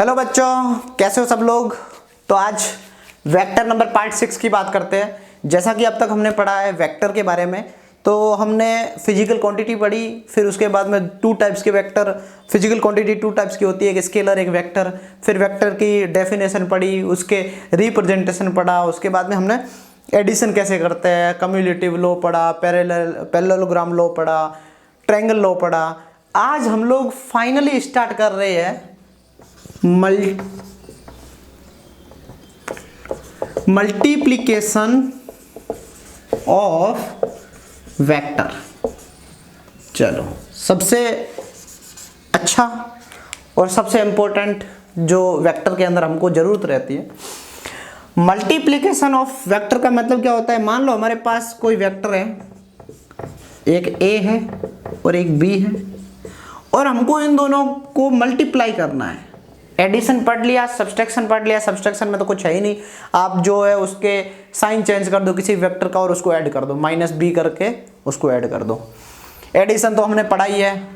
Hello बच्चों, कैसे हो सब लोग। तो आज वेक्टर नंबर पार्ट 6 की बात करते हैं। जैसा कि अब तक हमने पढ़ा है वेक्टर के बारे में, तो हमने फिजिकल क्वांटिटी पढ़ी, फिर उसके बाद में टू टाइप्स के vector, physical quantity two types की होती है, एक स्केलर एक वेक्टर। फिर वेक्टर की डेफिनेशन पढ़ी, उसके रिप्रेजेंटेशन पढ़ा, उसके बाद में हमने एडिशन कैसे करते हैं, कम्युलेटिव लॉ पढ़ा, पैरेललोग्राम लॉ पढ़ा, ट्रायंगल लॉ पढ़ा। आज हम लोग फाइनली स्टार्ट कर रहे हैं मल्टीप्लिकेशन ऑफ वेक्टर। चलो, सबसे अच्छा और सबसे इंपॉर्टेंट जो वेक्टर के अंदर हमको जरूरत रहती है, मल्टीप्लिकेशन ऑफ वेक्टर का मतलब क्या होता है। मान लो हमारे पास कोई वेक्टर है, एक ए है और एक बी है, और हमको इन दोनों को मल्टीप्लाई करना है। एडिशन पढ़ लिया, सब्सट्रैक्शन पढ़ लिया। सब्सट्रैक्शन में तो कुछ है ही नहीं, आप जो है उसके साइन चेंज कर दो किसी वेक्टर का और उसको ऐड कर दो, माइनस बी करके उसको ऐड कर दो। एडिशन तो हमने पढ़ा ही है।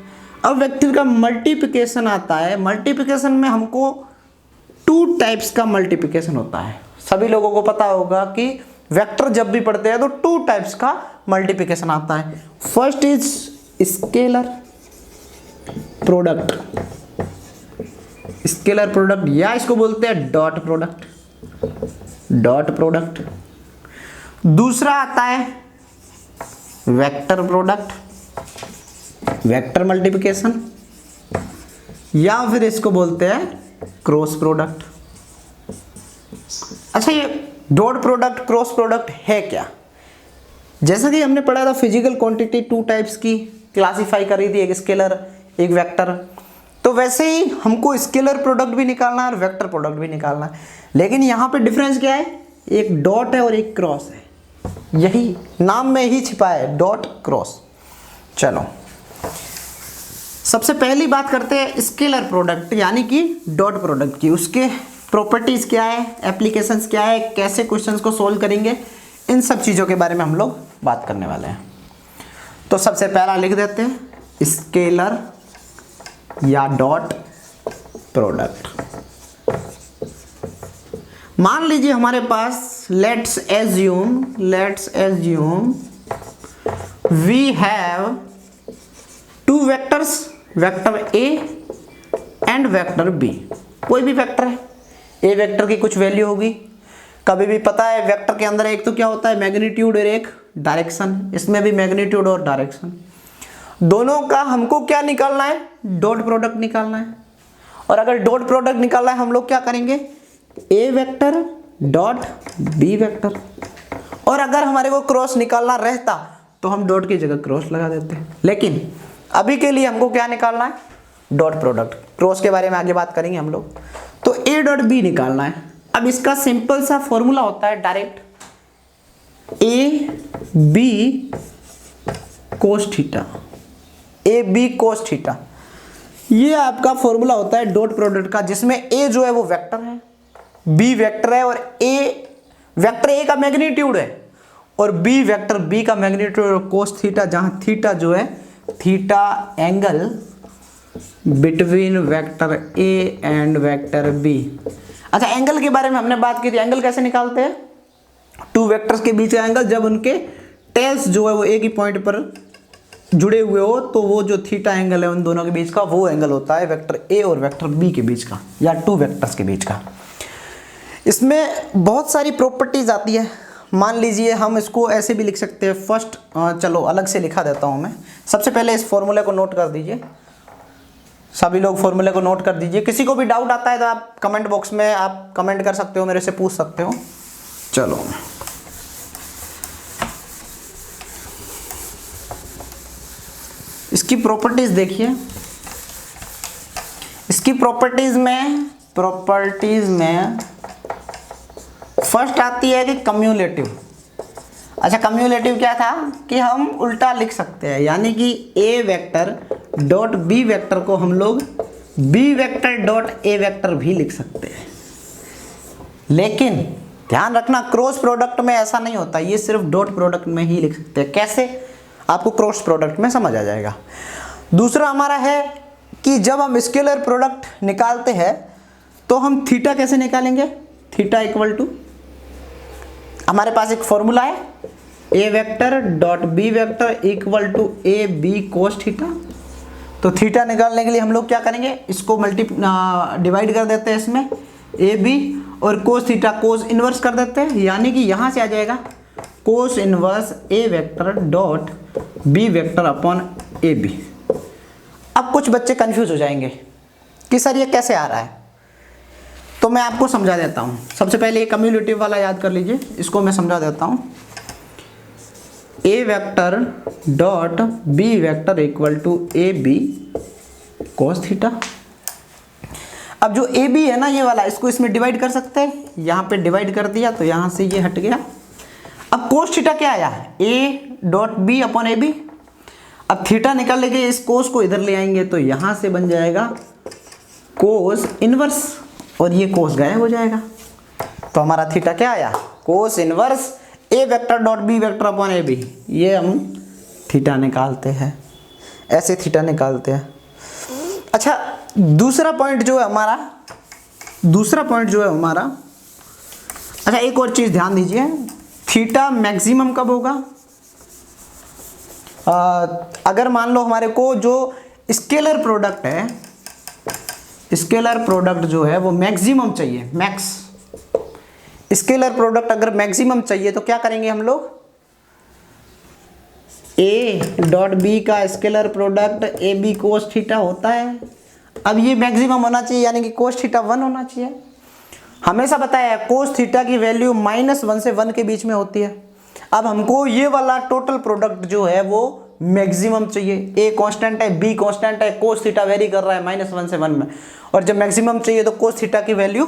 अब वेक्टर का मल्टीप्लिकेशन आता है। मल्टीप्लिकेशन में हमको टू टाइप्स का मल्टीप्लिकेशन होता है। सभी लोगों को पता होगा कि वेक्टर जब भी पढ़ते हैं तो टू टाइप्स का मल्टीप्लिकेशन आता है। First is scalar product, scalar product, या इसको बोलते हैं डॉट प्रोडक्ट, डॉट प्रोडक्ट। दूसरा आता है वेक्टर प्रोडक्ट, वेक्टर मल्टीप्लिकेशन, या फिर इसको बोलते हैं क्रॉस प्रोडक्ट। अच्छा, ये डॉट प्रोडक्ट क्रॉस प्रोडक्ट है क्या। जैसा कि हमने पढ़ा था फिजिकल क्वांटिटी टू टाइप्स की क्लासिफाई करी थी, एक स्केलर एक वेक्टर, तो वैसे ही हमको स्केलर प्रोडक्ट भी निकालना है और वेक्टर प्रोडक्ट भी निकालना है। लेकिन यहाँ पे डिफरेंस क्या है, एक डॉट है और एक क्रॉस है, यही नाम में ही छिपा है, डॉट क्रॉस। चलो, सबसे पहली बात करते हैं स्केलर प्रोडक्ट यानी कि डॉट प्रोडक्ट की। उसके प्रॉपर्टीज क्या है, एप्लीकेशंस क्या है, कैसे क्वेश्चंस को सोल्व करेंगे, इन सब चीज़ों के बारे में हम लोग बात करने वाले हैं। तो सबसे पहला लिख देते हैं स्केलर या डॉट प्रोडक्ट। मान लीजिए हमारे पास let's assume we have two vectors, vector A and vector B. कोई भी वेक्टर है, ए वेक्टर की कुछ वैल्यू होगी। कभी भी पता है वेक्टर के अंदर एक तो क्या होता है, मैग्नीट्यूड और एक डायरेक्शन। इसमें भी मैग्नीट्यूड और डायरेक्शन, दोनों का हमको क्या निकालना है, डॉट प्रोडक्ट निकालना है। और अगर डॉट प्रोडक्ट निकालना है हम लोग क्या करेंगे, ए वेक्टर डॉट बी वेक्टर। और अगर हमारे को क्रॉस निकालना रहता तो हम डॉट की जगह क्रॉस लगा देते हैं। लेकिन अभी के लिए हमको क्या निकालना है, डॉट प्रोडक्ट। क्रॉस के बारे में आगे बात करेंगे हम लोग। तो ए डॉट बी निकालना है। अब इसका सिंपल सा फॉर्मूला होता है direct, A B cos theta, A B cos theta. ये आपका फॉर्मूला होता है डॉट प्रोडक्ट का, जिसमें ए जो है वो वेक्टर है, बी वेक्टर है, और ए वेक्टर ए का मैग्नीट्यूड है और बी वेक्टर बी का मैग्नीट्यूड और कोस थीटा, जहां थीटा जो है theta angle between vector A and vector B. अच्छा, एंगल के बारे में हमने बात की थी। एंगल कैसे निकालते हैं, टू वेक्टर्स के बीच का एंगल जब उनके टेल्स जो है वो एक ही पॉइंट पर जुड़े हुए हो, तो वो जो थीटा एंगल है उन दोनों के बीच का, वो एंगल होता है वेक्टर ए और वेक्टर बी के बीच का, या टू वेक्टर्स के बीच का। इसमें बहुत सारी प्रॉपर्टीज आती है। मान लीजिए हम इसको ऐसे भी लिख सकते हैं। फर्स्ट चलो अलग से लिखा देता हूँ मैं। सबसे पहले इस फॉर्मूले को नोट कर दीजिए, सभी लोग फॉर्मूले को नोट कर दीजिए। किसी को भी डाउट आता है तो आप कमेंट बॉक्स में आप कमेंट कर सकते हो, मेरे से पूछ सकते हो। चलो, इसकी प्रॉपर्टीज देखिए। इसकी प्रॉपर्टीज में फर्स्ट आती है कि कम्युलेटिव। अच्छा, कम्युलेटिव क्या था कि हम उल्टा लिख सकते हैं, यानी कि A vector dot B vector को हम लोग B vector dot A vector भी लिख सकते हैं। लेकिन ध्यान रखना, क्रॉस प्रोडक्ट में ऐसा नहीं होता, ये सिर्फ डॉट प्रोडक्ट में ही लिख सकते हैं। कैसे, आपको क्रॉस प्रोडक्ट में समझ आ जाएगा। दूसरा हमारा है कि जब हम स्केलर प्रोडक्ट निकालते हैं तो हम थीटा कैसे निकालेंगे? थीटा इक्वल टू, हमारे पास एक फॉर्मूला है, A vector dot B vector equal to A B cos theta. तो थीटा निकालने के लिए हम लोग क्या करेंगे, इसको डिवाइड कर देते हैं इसमें ए बी, और कोस थीटा कोस इनवर्स कर देते हैं, यानी कि यहाँ से आ जाएगा cos inverse A vector dot B vector upon A B. अब कुछ बच्चे कंफ्यूज हो जाएंगे कि सर ये कैसे आ रहा है, तो मैं आपको समझा देता हूँ। सबसे पहले ये कम्युलेटिव वाला याद कर लीजिए, इसको मैं समझा देता हूँ। A vector dot B vector equal to A B cos theta. अब जो ए बी है ना ये वाला, इसको इसमें डिवाइड कर सकते हैं, यहाँ पे डिवाइड कर दिया तो यहाँ से ये हट गया। अब कोस थीटा क्या आया, A dot B upon A B. अब थीटा निकाल लेंगे, इस कोस को इधर ले आएंगे तो यहाँ से बन जाएगा कोस इनवर्स, और ये कोस गायब हो जाएगा। तो हमारा थीटा क्या आया, cos inverse A vector dot B vector upon A B. ये हम थीटा निकालते हैं, ऐसे थीटा निकालते हैं। अच्छा, दूसरा पॉइंट जो है हमारा, अच्छा एक और चीज ध्यान दीजिए, थीटा मैक्सिमम कब होगा? अगर मान लो हमारे को जो स्केलर प्रोडक्ट है, स्केलर प्रोडक्ट जो है वो मैक्सिमम चाहिए, मैक्स स्केलर प्रोडक्ट अगर मैक्सिमम चाहिए तो क्या करेंगे हम लोग, ए डॉट बी का scalar product A B cos theta होता है। अब ये मैक्सिमम होना चाहिए, यानी कि कोस थीटा 1 होना चाहिए। हमेशा बताया है कोस थीटा की वैल्यू -1 से 1 के बीच में होती है। अब हमको ये वाला टोटल प्रोडक्ट जो है वो मैक्सिमम चाहिए। ए कांस्टेंट है, बी कांस्टेंट है, कोस थीटा वेरी कर रहा है -1 से 1 में, और जब मैक्सिमम चाहिए तो कोस थीटा की value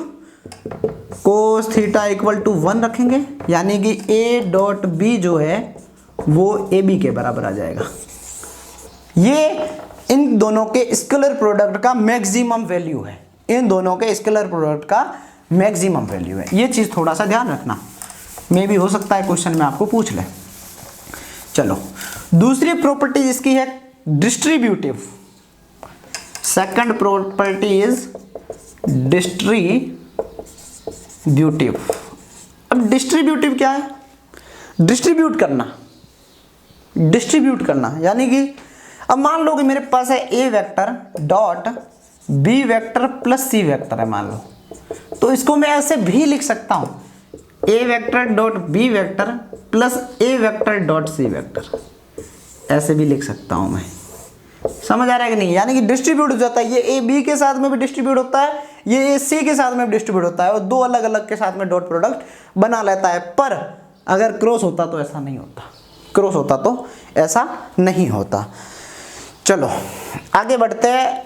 cos theta equal to 1 रखेंगे, यानी कि ए डॉट बी जो है वो ए बी के बराबर आ जाएगा। ये इन दोनों के स्केलर प्रोडक्ट का मैक्सिमम वैल्यू है, इन दोनों के स्केलर प्रोडक्ट का मैक्सिमम वैल्यू है। ये चीज थोड़ा सा ध्यान रखना, मे भी हो सकता है क्वेश्चन में आपको पूछ ले। चलो, दूसरी प्रॉपर्टी इसकी है distributive. Second property is distributive. अब डिस्ट्रीब्यूटिव क्या है, डिस्ट्रीब्यूट करना, यानी कि अब मान लो कि मेरे पास है A vector dot B vector plus C vector है मान लो, तो इसको मैं ऐसे भी लिख सकता हूं, A vector dot B vector plus A vector dot C vector, ऐसे भी लिख सकता हूं मैं। समझ आ रहा है कि नहीं? यानी कि डिस्ट्रीब्यूट हो जाता है, ये ए बी के साथ में भी डिस्ट्रीब्यूट होता है, ये ए सी के साथ में भी डिस्ट्रीब्यूट होता है, और दो अलग अलग के साथ में डॉट प्रोडक्ट बना लेता है। पर अगर क्रॉस होता तो ऐसा नहीं होता, क्रॉस होता तो ऐसा नहीं होता। चलो आगे बढ़ते हैं,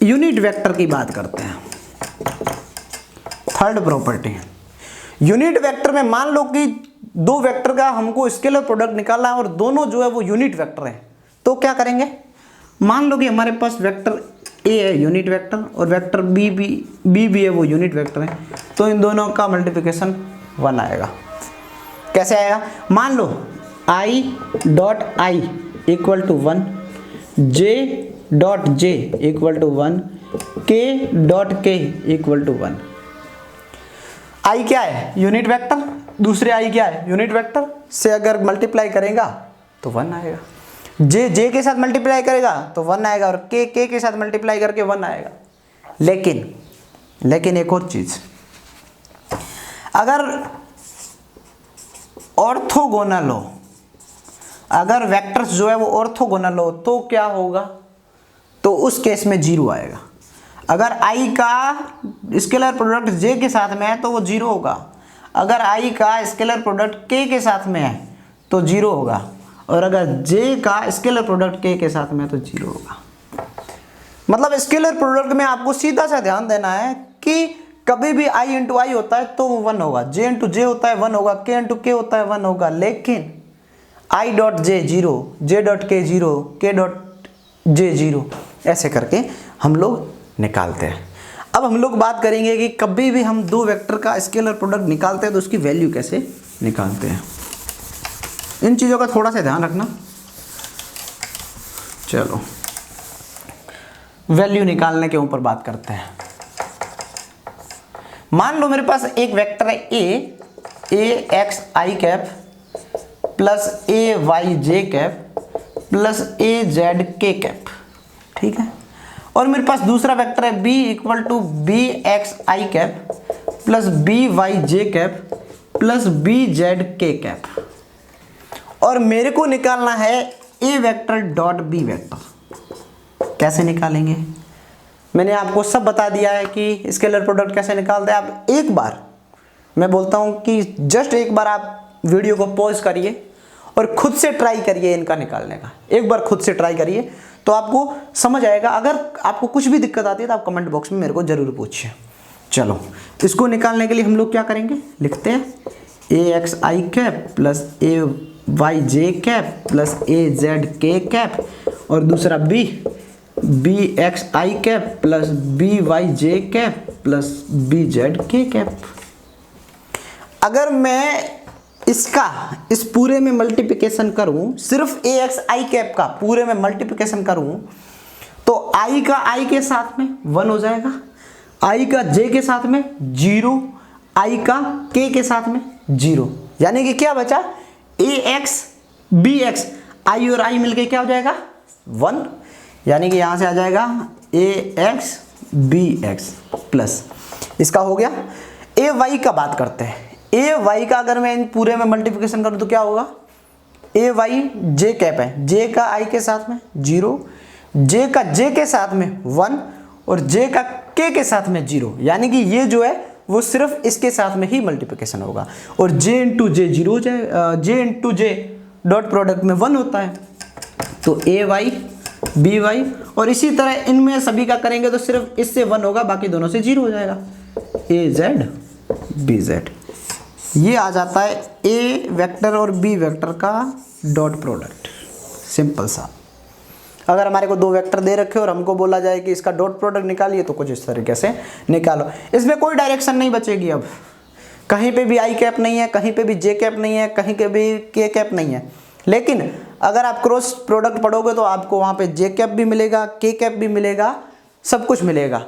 यूनिट वेक्टर की बात करते हैं। थर्ड प्रॉपर्टी, यूनिट वेक्टर में मान लो कि दो वेक्टर का हमको स्केलर प्रोडक्ट निकालना है और दोनों जो है वो यूनिट वेक्टर है, तो क्या करेंगे, मान लो कि हमारे पास वेक्टर ए है यूनिट वेक्टर और वेक्टर बी भी है वो यूनिट वेक्टर है, तो इन दोनों का मल्टीप्लिकेशन 1 आएगा। कैसे आएगा, मान लो i dot I equal to 1, j dot J equal to 1, k dot K equal to 1। i क्या है, यूनिट वेक्टर, दूसरे i क्या है, यूनिट वेक्टर से अगर मल्टीप्लाई करेगा तो 1 आएगा, जे के साथ मल्टीप्लाई करेगा तो 1 आएगा, और के के साथ मल्टीप्लाई करके 1 आएगा। लेकिन एक और चीज, अगर ऑर्थोगोनल हो, अगर वेक्टर्स जो है वो ऑर्थोगोनल हो तो क्या होगा, तो उस केस में 0 आएगा। अगर i का स्केलर प्रोडक्ट j के साथ में है तो वो 0 होगा, अगर i का स्केलर प्रोडक्ट k के साथ में है तो 0 होगा, और अगर j का स्केलर प्रोडक्ट k के साथ में है तो 0 होगा। मतलब स्केलर प्रोडक्ट में आपको सीधा सा ध्यान देना है कि कभी भी i इंटू आई होता है तो 1 होगा, j इंटू जे होता है 1 होगा, k इंटू के होता है 1 होगा, लेकिन i dot J 0, j dot के 0, k डॉट जे 0, ऐसे करके हम लोग निकालते हैं। अब हम लोग बात करेंगे कि कभी भी हम दो वेक्टर का स्केलर प्रोडक्ट निकालते हैं तो उसकी वैल्यू कैसे निकालते हैं, इन चीज़ों का थोड़ा सा ध्यान रखना। चलो वैल्यू निकालने के ऊपर बात करते हैं। मान लो मेरे पास एक वेक्टर है A X I cap plus A Y J cap plus A Z K cap, ठीक है। और मेरे पास दूसरा वेक्टर है B equal to B X I cap plus B Y J cap plus B Z K cap, और मेरे को निकालना है A vector dot B vector. कैसे निकालेंगे? मैंने आपको सब बता दिया है कि स्केलर प्रोडक्ट कैसे निकालते हैं। आप एक बार, मैं बोलता हूं कि जस्ट एक बार आप वीडियो को पॉज करिए और खुद से ट्राई करिए इनका निकालने का। एक बार खुद से ट्राई करिए तो आपको समझ आएगा। अगर आपको कुछ भी दिक्कत आती है तो आप कमेंट बॉक्स में मेरे को जरूर पूछिए। चलो, इसको निकालने के लिए हम लोग क्या करेंगे, लिखते हैं ए X I cap plus A Y J cap plus A Z K cap, और दूसरा B X I cap plus B Y J cap plus B Z K cap. अगर मैं इसका इस पूरे में मल्टीप्लिकेशन करूं, सिर्फ ए एक्स आई कैप का पूरे में मल्टीप्लिकेशन करूं, तो आई का आई के साथ में 1 हो जाएगा, आई का जे के साथ में 0, आई का के साथ में 0, यानी कि क्या बचा, ए एक्स बी एक्स, आई और आई मिलके क्या हो जाएगा 1, यानी कि यहां से आ जाएगा ए एक्स बी एक्स प्लस इसका हो गया। ए वाई का बात करते हैं। ए वाई का अगर मैं इन पूरे में मल्टीप्लिकेशन करूं तो क्या होगा, ए वाई जे कैप है, जे का आई के साथ में 0, जे का जे के साथ में 1 और जे का के साथ में 0, यानी कि ये जो है वो सिर्फ इसके साथ में ही मल्टीप्लिकेशन होगा, और जे इंटू जे 0 हो जाए, J into J dot product में 1 होता है, तो ए वाई बी वाई, और इसी तरह इनमें सभी का करेंगे तो सिर्फ इससे 1 होगा, बाकी दोनों से 0 हो जाएगा, ए जेड बी जेड। ये आ जाता है ए वेक्टर और बी वेक्टर का डॉट प्रोडक्ट, सिंपल सा। अगर हमारे को 2 वेक्टर दे रखे और हमको बोला जाए कि इसका डॉट प्रोडक्ट निकालिए तो कुछ इस तरीके से निकालो। इसमें कोई डायरेक्शन नहीं बचेगी, अब कहीं पे भी आई कैप नहीं है, कहीं पे भी जे कैप नहीं है, कहीं पे भी के कैप नहीं है। लेकिन अगर आप क्रॉस प्रोडक्ट पढ़ोगे तो आपको वहाँ पे जे कैप भी मिलेगा, के कैप भी मिलेगा, सब कुछ मिलेगा।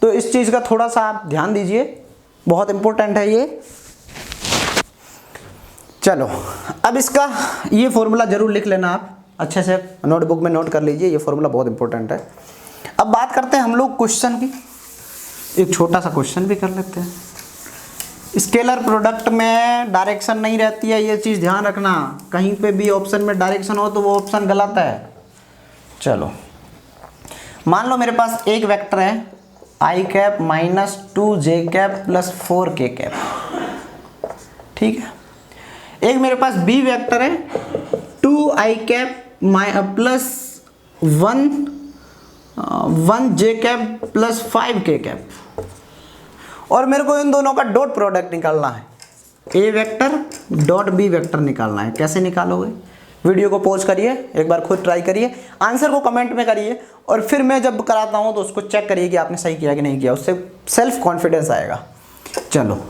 तो इस चीज़ का थोड़ा सा आप ध्यान दीजिए, बहुत इंपॉर्टेंट है ये। चलो, अब इसका ये फॉर्मूला जरूर लिख लेना, आप अच्छे से नोटबुक में नोट कर लीजिए, ये फॉर्मूला बहुत इंपॉर्टेंट है। अब बात करते हैं हम लोग क्वेश्चन की, एक छोटा सा क्वेश्चन भी कर लेते हैं। स्केलर प्रोडक्ट में डायरेक्शन नहीं रहती है, ये चीज़ ध्यान रखना। कहीं पे भी ऑप्शन में डायरेक्शन हो तो वो ऑप्शन गलत है। चलो, मान लो मेरे पास एक वेक्टर है आई कैप माइनस 2 जे कैप प्लस 4 के कैप, ठीक है। एक मेरे पास बी वेक्टर है 2 आई कैप प्लस 1 जे कैप प्लस 5 के कैप, और मेरे को इन दोनों का डॉट प्रोडक्ट निकालना है। A vector dot B vector निकालना है। कैसे निकालोगे? वीडियो को पॉज करिए, एक बार खुद ट्राई करिए, आंसर को कमेंट में करिए, और फिर मैं जब कराता हूँ तो उसको चेक करिए कि आपने सही किया कि नहीं किया, उससे सेल्फ कॉन्फिडेंस आएगा। चलो,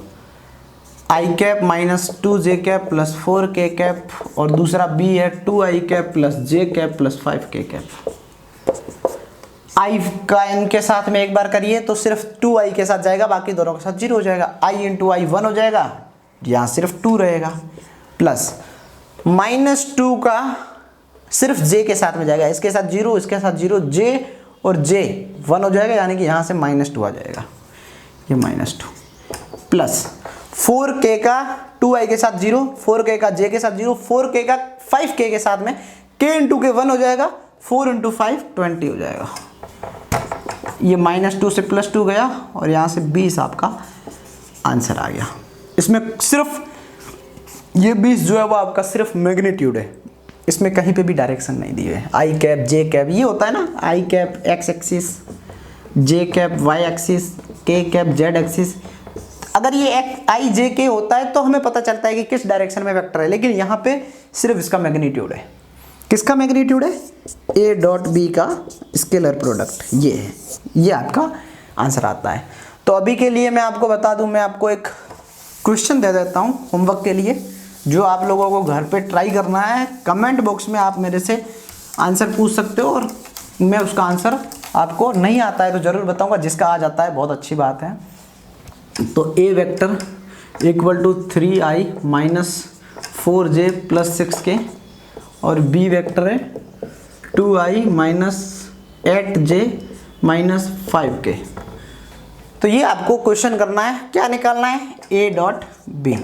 आई कैप माइनस 2 जे कैप प्लस 4 के कैप, और दूसरा बी है 2 आई कैप प्लस जे कैप प्लस 5 के कैप। आई का इनके साथ में एक बार करिए तो सिर्फ 2 आई के साथ जाएगा, बाकी दोनों के साथ 0 हो जाएगा। आई इंटू आई 1 हो जाएगा, यहाँ सिर्फ 2 रहेगा, प्लस माइनस 2 का सिर्फ जे के साथ में जाएगा, इसके साथ 0, इसके साथ 0, जे और जे 1 हो जाएगा, यानी कि यहाँ से -2 आ जाएगा, ये -2, प्लस 4k का 2i के साथ 0, 4k का j के साथ 0, 4k का 5k के साथ में k इंटू के 1 हो जाएगा, 4 इंटू 5 20 हो जाएगा। ये -2 से +2 गया, और यहाँ से 20 आपका आंसर आ गया। इसमें सिर्फ ये 20 जो है वो आपका सिर्फ मैग्नीट्यूड है, इसमें कहीं पे भी डायरेक्शन नहीं दी है। आई कैप जे कैप ये होता है ना, आई कैप x एक्सिस, जे कैप y एक्सिस, के कैप z एक्सिस। अगर ये आई जे के होता है तो हमें पता चलता है कि किस डायरेक्शन में वेक्टर है, लेकिन यहाँ पे सिर्फ इसका मैग्नीट्यूड है। किसका मैग्नीट्यूड है? ए डॉट बी का स्केलर प्रोडक्ट ये है, ये आपका आंसर आता है। तो अभी के लिए मैं आपको बता दूं, मैं आपको एक क्वेश्चन दे देता हूं होमवर्क के लिए, जो आप लोगों को घर पे ट्राई करना है। कमेंट बॉक्स में आप मेरे से आंसर पूछ सकते हो, और मैं उसका आंसर आपको नहीं आता है तो ज़रूर बताऊंगा, जिसका आ जाता है बहुत अच्छी बात है। तो A vector equal to 3i minus 4j plus 6k और बी वेक्टर है 2i minus 8j minus 5k। तो ये आपको क्वेश्चन करना है, क्या निकालना है, A dot B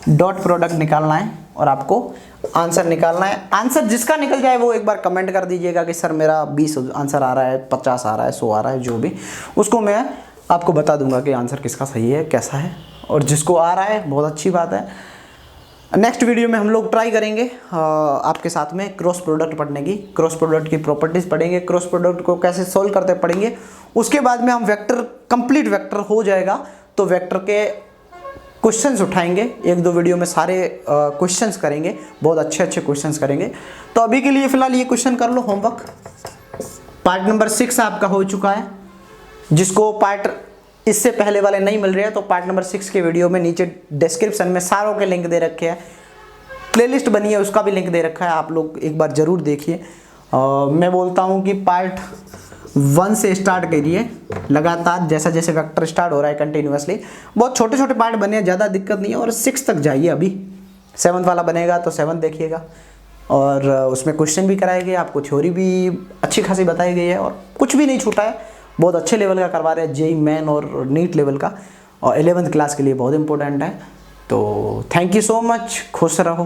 dot product निकालना है और आपको आंसर निकालना है। आंसर जिसका निकल जाए वो एक बार कमेंट कर दीजिएगा कि सर मेरा 20 आंसर आ रहा है, 50 आ रहा है, 100 आ रहा है, जो भी, उसको मैं आपको बता दूंगा कि आंसर किसका सही है, कैसा है। और जिसको आ रहा है बहुत अच्छी बात है। नेक्स्ट वीडियो में हम लोग ट्राई करेंगे आपके साथ में क्रॉस प्रोडक्ट पढ़ने की, क्रॉस प्रोडक्ट की प्रॉपर्टीज़ पढ़ेंगे, क्रॉस प्रोडक्ट को कैसे सोल्व करते पढ़ेंगे। उसके बाद में हम वेक्टर, कंप्लीट वेक्टर हो जाएगा तो वेक्टर के क्वेश्चंस उठाएंगे, एक दो वीडियो में सारे क्वेश्चंस करेंगे, बहुत अच्छे अच्छे क्वेश्चंस करेंगे। तो अभी के लिए फिलहाल ये क्वेश्चन कर लो होमवर्क। पार्ट नंबर 6 आपका हो चुका है। जिसको पार्ट इससे पहले वाले नहीं मिल रहे हैं तो पार्ट नंबर 6 के वीडियो में नीचे डिस्क्रिप्शन में सारों के लिंक दे रखे हैं, प्लेलिस्ट बनी है उसका भी लिंक दे रखा है, आप लोग एक बार ज़रूर देखिए। मैं बोलता हूँ कि पार्ट 1 से स्टार्ट करिए लगातार, जैसा जैसे वेक्टर स्टार्ट हो रहा है कंटिन्यूअसली। बहुत छोटे छोटे पार्ट बने हैं, ज़्यादा दिक्कत नहीं है। और 6 तक जाइए, अभी 7th वाला बनेगा तो 7th देखिएगा और उसमें क्वेश्चन भी कराए गए, आपको थ्योरी भी अच्छी खासी बताई गई है और कुछ भी नहीं छूटा है। बहुत अच्छे लेवल का करवा रहे हैं, जेई मेन और नीट लेवल का, और 11th क्लास के लिए बहुत इंपॉर्टेंट है। तो थैंक यू सो मच, खुश रहो।